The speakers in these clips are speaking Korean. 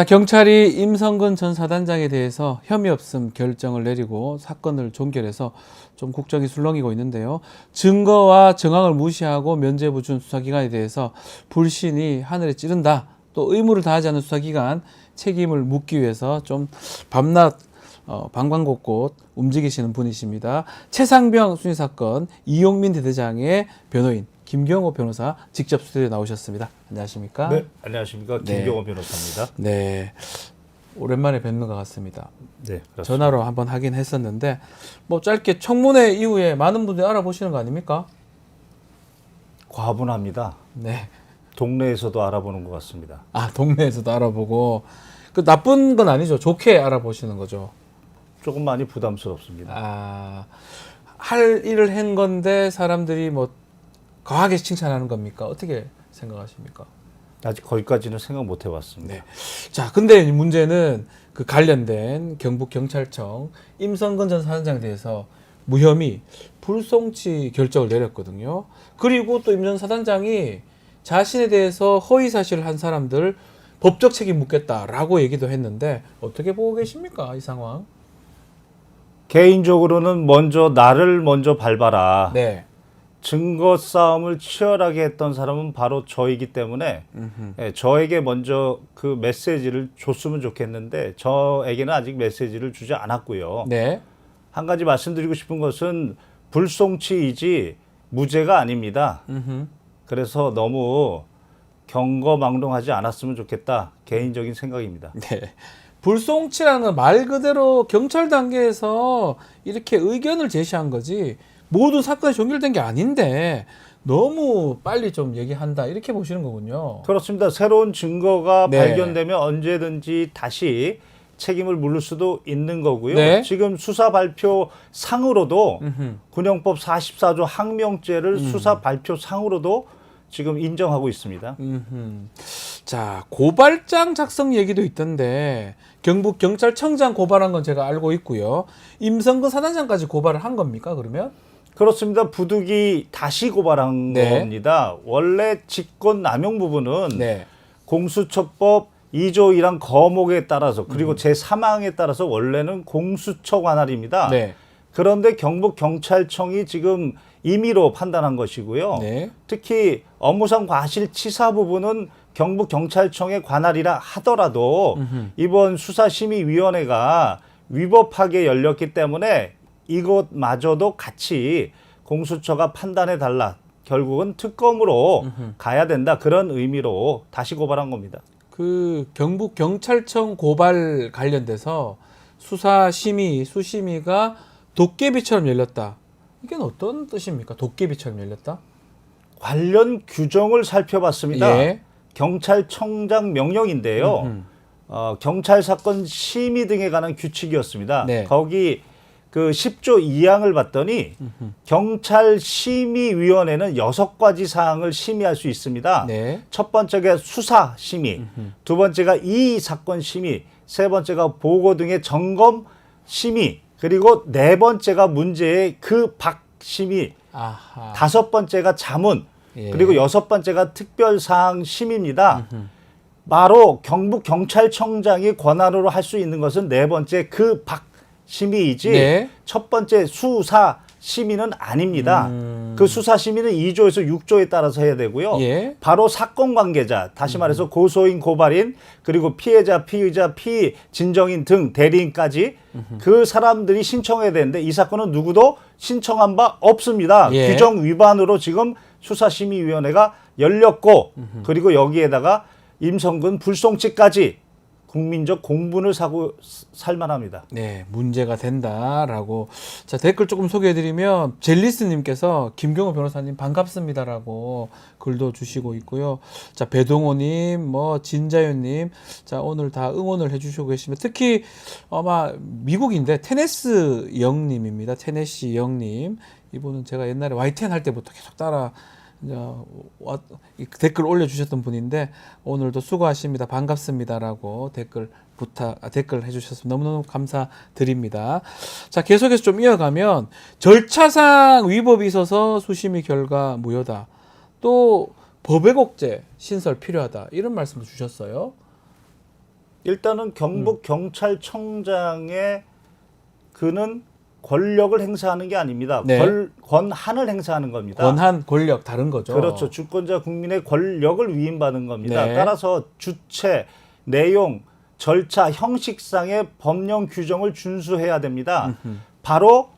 자, 경찰이 임성근 전 사단장에 대해서 혐의 없음 결정을 내리고 사건을 종결해서 좀 국정이 술렁이고 있는데요. 증거와 정황을 무시하고 면죄부 준 수사기관에 대해서 불신이 하늘에 찌른다. 또 의무를 다하지 않은 수사기관 책임을 묻기 위해서 좀 밤낮 방방곡곡 움직이시는 분이십니다. 최상병 순위 사건 이용민 대대장의 변호인 김경호 변호사 직접 스튜디오에 나오셨습니다. 안녕하십니까? 네, 안녕하십니까? 김경호 변호사입니다. 네, 오랜만에 뵙는 것 같습니다. 네, 그렇습니다. 전화로 한번 하긴 했었는데 뭐 짧게 청문회 이후에 많은 분들이 알아보시는 거 아닙니까? 과분합니다. 네. 동네에서도 알아보는 것 같습니다. 아, 동네에서도 알아보고 그 나쁜 건 아니죠. 좋게 알아보시는 거죠. 조금 많이 부담스럽습니다. 아, 할 일을 한 건데 사람들이 뭐 과하게 칭찬하는 겁니까? 어떻게 생각하십니까? 아직 거기까지는 생각 못 해봤습니다. 네. 자, 근데 문제는 그 관련된 경북경찰청 임성근 전 사단장에 대해서 무혐의 불송치 결정을 내렸거든요. 그리고 또 임 전 사단장이 자신에 대해서 허위 사실을 한 사람들 법적 책임 묻겠다라고 얘기도 했는데 어떻게 보고 계십니까? 이 상황. 개인적으로는 나를 먼저 밟아라. 네. 증거 싸움을 치열하게 했던 사람은 바로 저이기 때문에 저에게 먼저 그 메시지를 줬으면 좋겠는데 저에게는 아직 메시지를 주지 않았고요. 네. 한 가지 말씀드리고 싶은 것은 불송치이지 무죄가 아닙니다. 그래서 너무 경거망동하지 않았으면 좋겠다. 개인적인 생각입니다. 네. 불송치라는 건 말 그대로 경찰 단계에서 이렇게 의견을 제시한 거지 모든 사건이 종결된 게 아닌데 너무 빨리 좀 얘기한다 이렇게 보시는 거군요. 그렇습니다. 새로운 증거가 네. 발견되면 언제든지 다시 책임을 물을 수도 있는 거고요. 네. 지금 수사 발표 상으로도 군형법 44조 항명죄를 수사 발표 상으로도 지금 인정하고 있습니다. 자, 고발장 작성 얘기도 있던데 경북 경찰청장 고발한 건 제가 알고 있고요. 임성근 사단장까지 고발을 한 겁니까? 그러면? 그렇습니다. 부득이 다시 고발한 네. 겁니다. 원래 직권 남용 부분은 네. 공수처법 2조 1항 거목에 따라서 그리고 제3항에 따라서 원래는 공수처 관할입니다. 네. 그런데 경북경찰청이 지금 임의로 판단한 것이고요. 네. 특히 업무상 과실치사 부분은 경북경찰청의 관할이라 하더라도 이번 수사심의위원회가 위법하게 열렸기 때문에 이것마저도 같이 공수처가 판단해달라. 결국은 특검으로 가야 된다. 그런 의미로 다시 고발한 겁니다. 그 경북 경찰청 고발 관련돼서 수사 심의, 수심의가 도깨비처럼 열렸다. 이게 어떤 뜻입니까? 도깨비처럼 열렸다? 관련 규정을 살펴봤습니다. 예. 경찰청장 명령인데요. 경찰 사건 심의 등에 관한 규칙이었습니다. 네. 거기 그 10조 2항을 봤더니 경찰심의위원회는 6가지 사항을 심의할 수 있습니다. 네. 첫 번째가 수사 심의, 두 번째가 이의 사건 심의, 세 번째가 보고 등의 점검 심의, 그리고 네 번째가 문제의 그 박 심의, 아하. 다섯 번째가 자문, 예. 그리고 여섯 번째가 특별사항 심의입니다. 바로 경북경찰청장이 권한으로 할 수 있는 것은 네 번째 그 박 심의이지 네. 첫 번째 수사 심의는 아닙니다. 그 수사 심의는 2조에서 6조에 따라서 해야 되고요. 예. 바로 사건 관계자, 다시 말해서 고소인, 고발인, 그리고 피해자, 피의자, 피진정인 등 대리인까지 그 사람들이 신청해야 되는데 이 사건은 누구도 신청한 바 없습니다. 예. 규정 위반으로 지금 수사심의위원회가 열렸고 그리고 여기에다가 임성근 불송치까지 국민적 공분을 사고 살만합니다. 네, 문제가 된다라고. 자, 댓글 조금 소개해드리면 젤리스님께서 김경호 변호사님 반갑습니다라고 글도 주시고 있고요. 자, 배동호님, 뭐 진자윤님, 자 오늘 다 응원을 해주시고 계시면 특히 아마 미국인데 테네스 영님입니다. 테네시 영님, 이분은 제가 옛날에 Y10 할 때부터 계속 따라. 댓글 올려주셨던 분인데 오늘도 수고하십니다. 반갑습니다라고 댓글 해주셨습니다. 너무너무 감사드립니다. 자, 계속해서 좀 이어가면 절차상 위법이 있어서 수심의 결과 무효다. 또 법외국제 신설 필요하다. 이런 말씀도 주셨어요. 일단은 경북 경찰청장의 그는 권력을 행사하는 게 아닙니다. 네. 권한을 행사하는 겁니다. 권한, 권력 다른 거죠. 그렇죠. 주권자 국민의 권력을 위임받는 겁니다. 네. 따라서 주체, 내용, 절차, 형식상의 법령 규정을 준수해야 됩니다. 바로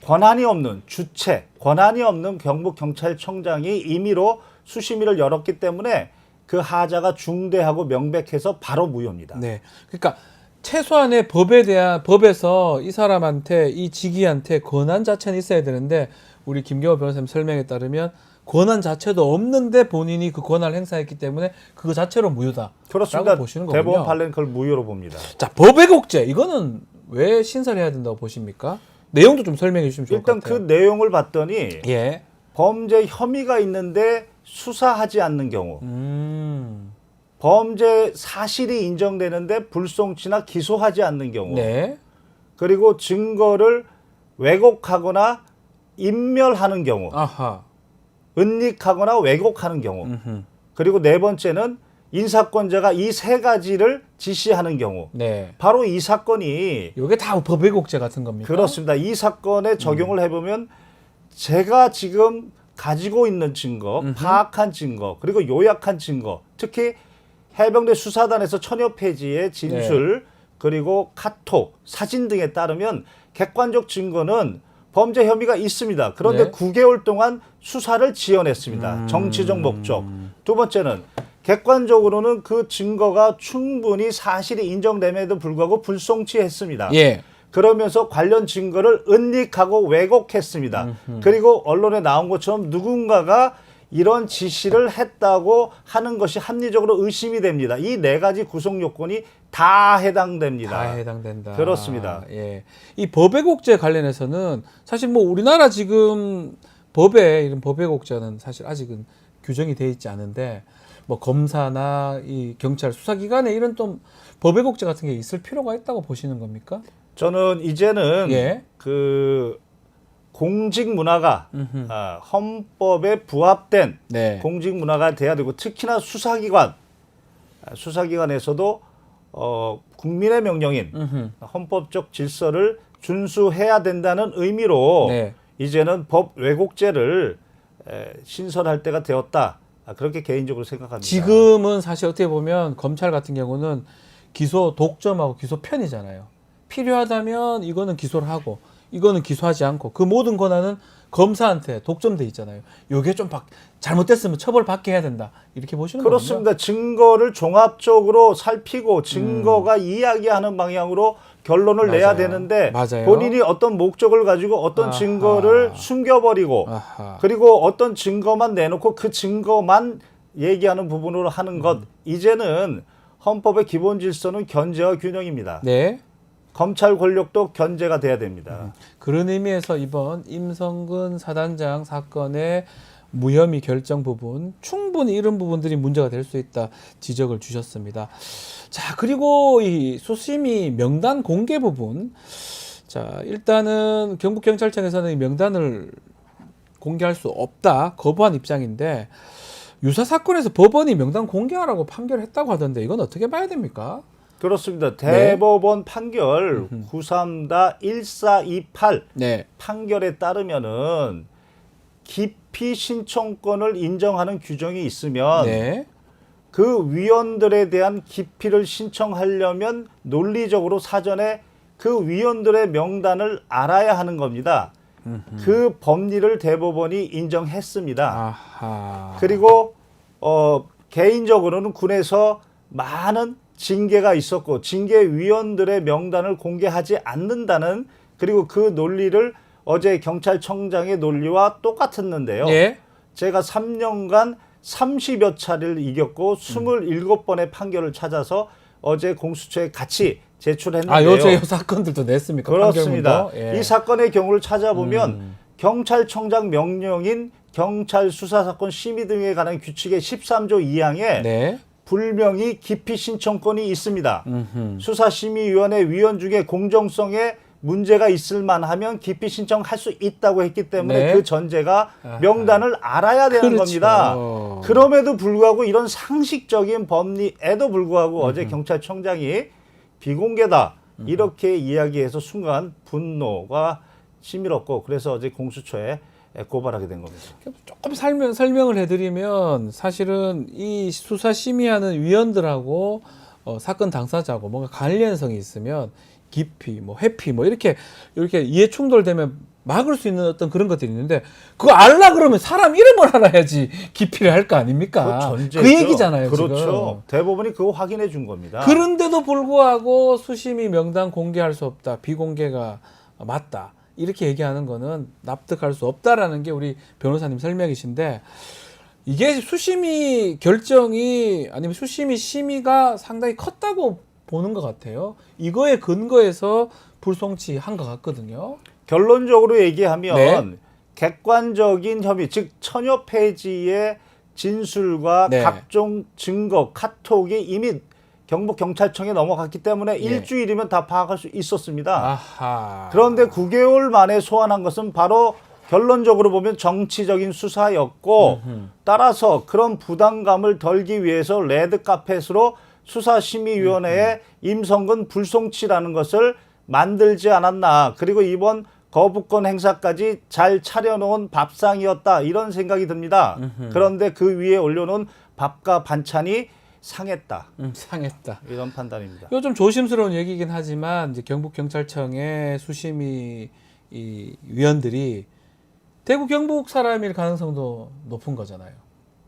권한이 없는 주체, 권한이 없는 경북 경찰청장이 임의로 수심위를 열었기 때문에 그 하자가 중대하고 명백해서 바로 무효입니다. 네. 그러니까 최소한의 법에서 이 사람한테 이 직위한테 권한 자체는 있어야 되는데 우리 김경호 변호사님 설명에 따르면 권한 자체도 없는데 본인이 그 권한을 행사했기 때문에 그거 자체로 무효다. 그렇습니다. 라고 보시는 거군요. 대법원 판례는 그걸 무효로 봅니다. 자, 법의 국제 이거는 왜 신설해야 된다고 보십니까? 내용도 좀 설명해 주시면 좋을 것 일단 같아요. 그 내용을 봤더니 예. 범죄 혐의가 있는데 수사하지 않는 경우, 범죄 사실이 인정되는데 불송치나 기소하지 않는 경우, 네. 그리고 증거를 왜곡하거나 인멸하는 경우, 아하. 은닉하거나 왜곡하는 경우, 음흠. 그리고 네 번째는 인사권자가 이 세 가지를 지시하는 경우, 네. 바로 이 사건이 이게 다 법의 국제 같은 겁니까? 그렇습니다. 이 사건에 적용을 해보면 제가 지금 가지고 있는 증거, 파악한 증거, 그리고 요약한 증거, 특히 해병대 수사단에서 천여 페이지의 진술, 그리고 카톡, 사진 등에 따르면 객관적 증거는 범죄 혐의가 있습니다. 그런데 네. 9개월 동안 수사를 지연했습니다. 정치적 목적. 두 번째는 객관적으로는 그 증거가 충분히 사실이 인정됨에도 불구하고 불송치했습니다. 예. 그러면서 관련 증거를 은닉하고 왜곡했습니다. 그리고 언론에 나온 것처럼 누군가가 이런 지시를 했다고 하는 것이 합리적으로 의심이 됩니다. 이 네 가지 구성 요건이 다 해당됩니다. 다 해당된다. 그렇습니다. 예. 이 법의 국제 관련해서는 사실 뭐 우리나라 지금 법에 이런 법의 국제는 사실 아직은 규정이 돼 있지 않은데 뭐 검사나 이 경찰 수사기관에 이런 좀 법의 국제 같은 게 있을 필요가 있다고 보시는 겁니까? 저는 이제는 예. 그 공직 문화가 헌법에 부합된 네. 공직 문화가 돼야 되고 특히나 수사기관에서도 국민의 명령인 헌법적 질서를 준수해야 된다는 의미로 네. 이제는 법 왜곡죄를 신설할 때가 되었다. 그렇게 개인적으로 생각합니다. 지금은 사실 어떻게 보면 검찰 같은 경우는 기소 독점하고 기소 편이잖아요. 필요하다면 이거는 기소를 하고 이거는 기소하지 않고 그 모든 권한은 검사한테 독점돼 있잖아요. 요게 좀 잘못됐으면 처벌받게 해야 된다. 이렇게 보시는 거죠? 그렇습니다. 증거를 종합적으로 살피고 증거가 이야기하는 방향으로 결론을 내야 맞아요. 되는데 맞아요. 본인이 어떤 목적을 가지고 어떤 아하. 증거를 숨겨버리고 아하. 그리고 어떤 증거만 내놓고 그 증거만 얘기하는 부분으로 하는 것 이제는 헌법의 기본 질서는 견제와 균형입니다. 네. 검찰 권력도 견제가 돼야 됩니다. 그런 의미에서 이번 임성근 사단장 사건의 무혐의 결정 부분 충분히 이런 부분들이 문제가 될 수 있다 지적을 주셨습니다. 자, 그리고 이 수심이 명단 공개 부분. 자, 일단은 경북경찰청에서는 이 명단을 공개할 수 없다 거부한 입장인데 유사 사건에서 법원이 명단 공개하라고 판결했다고 하던데 이건 어떻게 봐야 됩니까? 그렇습니다. 대법원 판결 93-1428 네. 판결에 따르면은 기피 신청권을 인정하는 규정이 있으면 네. 그 위원들에 대한 기피를 신청하려면 논리적으로 사전에 그 위원들의 명단을 알아야 하는 겁니다. 그 법리를 대법원이 인정했습니다. 아하. 그리고 개인적으로는 군에서 많은 징계가 있었고 징계위원들의 명단을 공개하지 않는다는 그리고 그 논리를 어제 경찰청장의 논리와 똑같았는데요. 예. 제가 3년간 30여 차례를 이겼고 27번의 판결을 찾아서 어제 공수처에 같이 제출했는데요. 아, 요새 사건들도 냈습니까? 그렇습니다. 판결문도? 예. 이 사건의 경우를 찾아보면 경찰청장 명령인 경찰수사사건 심의 등에 관한 규칙의 13조 2항에 네. 불명의 기피 신청권이 있습니다. 수사심의위원회 위원 중에 공정성에 문제가 있을 만하면 기피 신청할 수 있다고 했기 때문에 네. 그 전제가 명단을 알아야 되는 그렇죠. 겁니다. 그럼에도 불구하고 이런 상식적인 법리에도 불구하고 어제 경찰청장이 비공개다 이렇게 이야기해서 순간 분노가 치밀었고 그래서 어제 공수처에 고발하게 된 겁니다. 조금 설명을 해드리면 사실은 이 수사 심의하는 위원들하고 사건 당사자고 뭔가 관련성이 있으면 기피, 뭐 회피, 뭐 이렇게 이해 충돌되면 막을 수 있는 어떤 그런 것들이 있는데 그거 알라 그러면 사람 이름을 알아야지 기피를 할 거 아닙니까? 그 얘기잖아요. 그렇죠. 지금. 대법원이 그거 확인해 준 겁니다. 그런데도 불구하고 수심이 명단 공개할 수 없다, 비공개가 맞다 이렇게 얘기하는 거는 납득할 수 없다라는 게 우리 변호사님 설명이신데. 이게 수심이 결정이 아니면 수심이 심의가 상당히 컸다고 보는 것 같아요. 이거에 근거해서 불송치한 것 같거든요. 결론적으로 얘기하면 네. 객관적인 혐의, 즉 천여 페이지의 진술과 네. 각종 증거, 카톡이 이미 경북경찰청에 넘어갔기 때문에 일주일이면 다 파악할 수 있었습니다. 아하. 그런데 9개월 만에 소환한 것은 바로 결론적으로 보면 정치적인 수사였고 따라서 그런 부담감을 덜기 위해서 레드카펫으로 수사심의위원회에 임성근 불송치라는 것을 만들지 않았나. 그리고 이번 거부권 행사까지 잘 차려놓은 밥상이었다. 이런 생각이 듭니다. 그런데 그 위에 올려놓은 밥과 반찬이 상했다. 상했다. 이런 판단입니다. 이거 좀 조심스러운 얘기긴 하지만 이제 경북경찰청의 수심이 이 위원들이 대구 경북 사람일 가능성도 높은 거잖아요.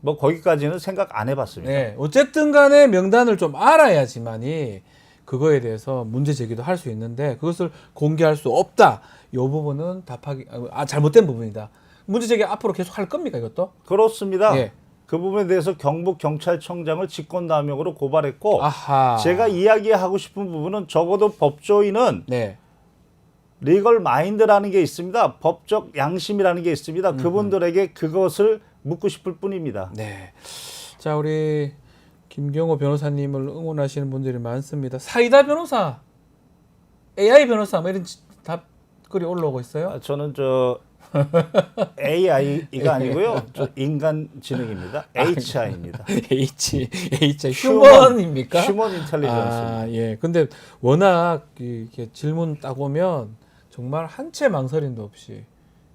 뭐 거기까지는 생각 안 해봤습니다. 네, 어쨌든 간에 명단을 좀 알아야지만이 그거에 대해서 문제 제기도 할 수 있는데 그것을 공개할 수 없다. 이 부분은 답하기 잘못된 부분이다. 문제 제기 앞으로 계속 할 겁니까 이것도? 그렇습니다. 예. 그 부분에 대해서 경북경찰청장을 직권남용으로 고발했고 아하. 제가 이야기하고 싶은 부분은 적어도 법조인은 네. 리걸 마인드라는 게 있습니다. 법적 양심이라는 게 있습니다. 그분들에게 그것을 묻고 싶을 뿐입니다. 네. 자, 우리 김경호 변호사님을 응원하시는 분들이 많습니다. 사이다 변호사, AI 변호사 뭐 이런 답글이 올라오고 있어요. 저는 저 AI가 아니고요. 저 인간지능입니다. HI입니다. H 휴먼입니까? 휴먼 인텔리전스입니다. 예. 근데 워낙 이렇게 질문 딱 오면 정말 한 채 망설임도 없이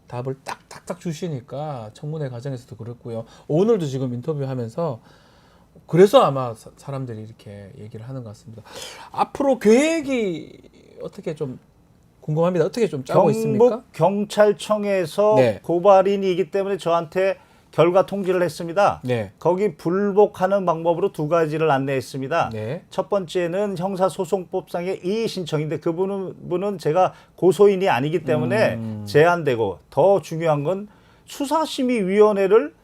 답을 딱딱딱 주시니까 청문회 과정에서도 그렇고요. 오늘도 지금 인터뷰하면서 그래서 아마 사람들이 이렇게 얘기를 하는 것 같습니다. 앞으로 계획이 어떻게 좀 궁금합니다. 어떻게 좀 짜고 있습니까? 경북경찰청에서 네. 고발인이기 때문에 저한테 결과 통지를 했습니다. 네. 거기 불복하는 방법으로 두 가지를 안내했습니다. 네. 첫 번째는 형사소송법상의 이의 신청인데 그 부분은 제가 고소인이 아니기 때문에 제한되고 더 중요한 건 수사심의위원회를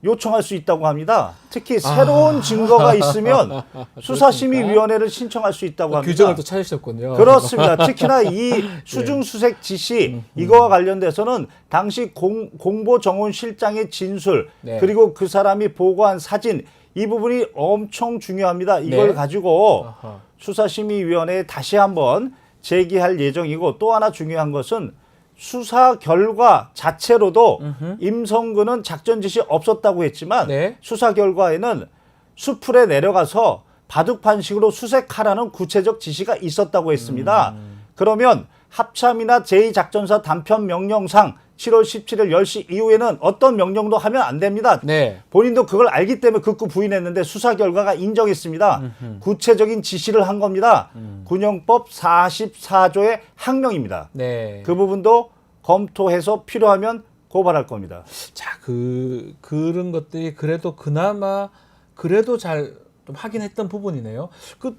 요청할 수 있다고 합니다. 특히 새로운 증거가 있으면 수사심의위원회를 신청할 수 있다고 합니다. 규정을 또 찾으셨군요. 그렇습니다. 특히나 이 수중수색 지시 이거와 관련돼서는 당시 공보정원실장의 진술 네. 그리고 그 사람이 보고한 사진 이 부분이 엄청 중요합니다. 이걸 네. 가지고 아하. 수사심의위원회에 다시 한번 제기할 예정이고 또 하나 중요한 것은 수사 결과 자체로도 임성근은 작전 지시 없었다고 했지만 네. 수사 결과에는 수풀에 내려가서 바둑판식으로 수색하라는 구체적 지시가 있었다고 했습니다. 그러면 합참이나 제2작전사 단편 명령상 7월 17일 10시 이후에는 어떤 명령도 하면 안 됩니다. 네. 본인도 그걸 알기 때문에 극구 부인했는데 수사 결과가 인정했습니다. 구체적인 지시를 한 겁니다. 군형법 44조의 항명입니다. 네. 그 부분도 검토해서 필요하면 고발할 겁니다. 자, 그런 것들이 그래도 그나마 그래도 잘 좀 하긴 했던 부분이네요. 그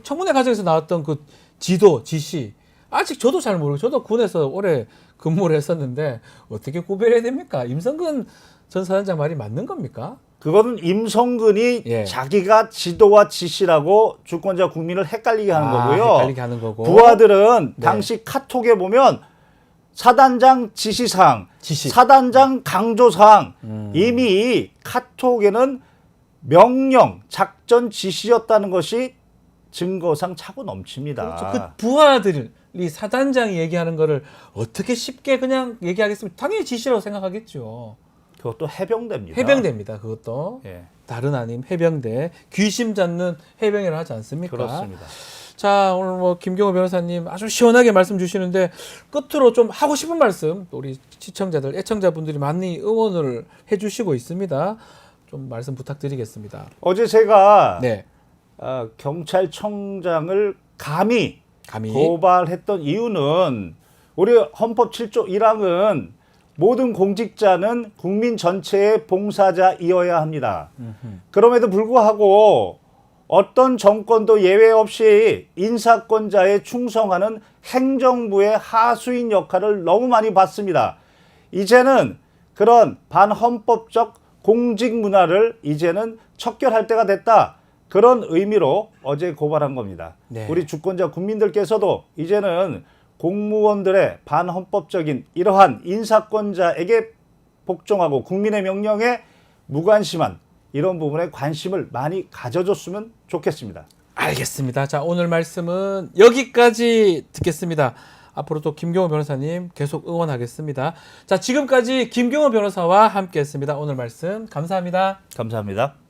청문회 과정에서 나왔던 그 지도, 지시 아직 저도 잘 모르고 저도 군에서 오래 근무를 했었는데 어떻게 구별해야 됩니까? 임성근 전 사단장 말이 맞는 겁니까? 그거는 임성근이 예. 자기가 지도와 지시라고 주권자 국민을 헷갈리게 하는 거고요. 헷갈리게 하는 거고. 부하들은 네. 당시 카톡에 보면 사단장 지시사항, 지시. 사단장 강조사항 이미 카톡에는 명령, 작전 지시였다는 것이 증거상 차고 넘칩니다. 그렇죠. 그 부하들이 사단장이 얘기하는 거를 어떻게 쉽게 그냥 얘기하겠습니까? 당연히 지시라고 생각하겠죠. 그것도 해병대입니다. 해병대입니다. 그것도 예, 다른 아님 해병대 귀심 잡는 해병이라 하지 않습니까? 그렇습니다. 자, 오늘 뭐 김경호 변호사님 아주 시원하게 말씀 주시는데 끝으로 좀 하고 싶은 말씀 우리 시청자들, 애청자분들이 많이 응원을 해주시고 있습니다. 좀 말씀 부탁드리겠습니다. 어제 제가 네, 경찰청장을 감히 감히 고발했던 이유는 우리 헌법 7조 1항은 모든 공직자는 국민 전체의 봉사자이어야 합니다. 그럼에도 불구하고 어떤 정권도 예외 없이 인사권자에 충성하는 행정부의 하수인 역할을 너무 많이 봤습니다. 이제는 그런 반헌법적 공직 문화를 이제는 척결할 때가 됐다. 그런 의미로 어제 고발한 겁니다. 네. 우리 주권자 국민들께서도 이제는 공무원들의 반헌법적인 이러한 인사권자에게 복종하고 국민의 명령에 무관심한 이런 부분에 관심을 많이 가져줬으면 좋겠습니다. 알겠습니다. 자, 오늘 말씀은 여기까지 듣겠습니다. 앞으로도 김경호 변호사님 계속 응원하겠습니다. 자, 지금까지 김경호 변호사와 함께했습니다. 오늘 말씀 감사합니다. 감사합니다.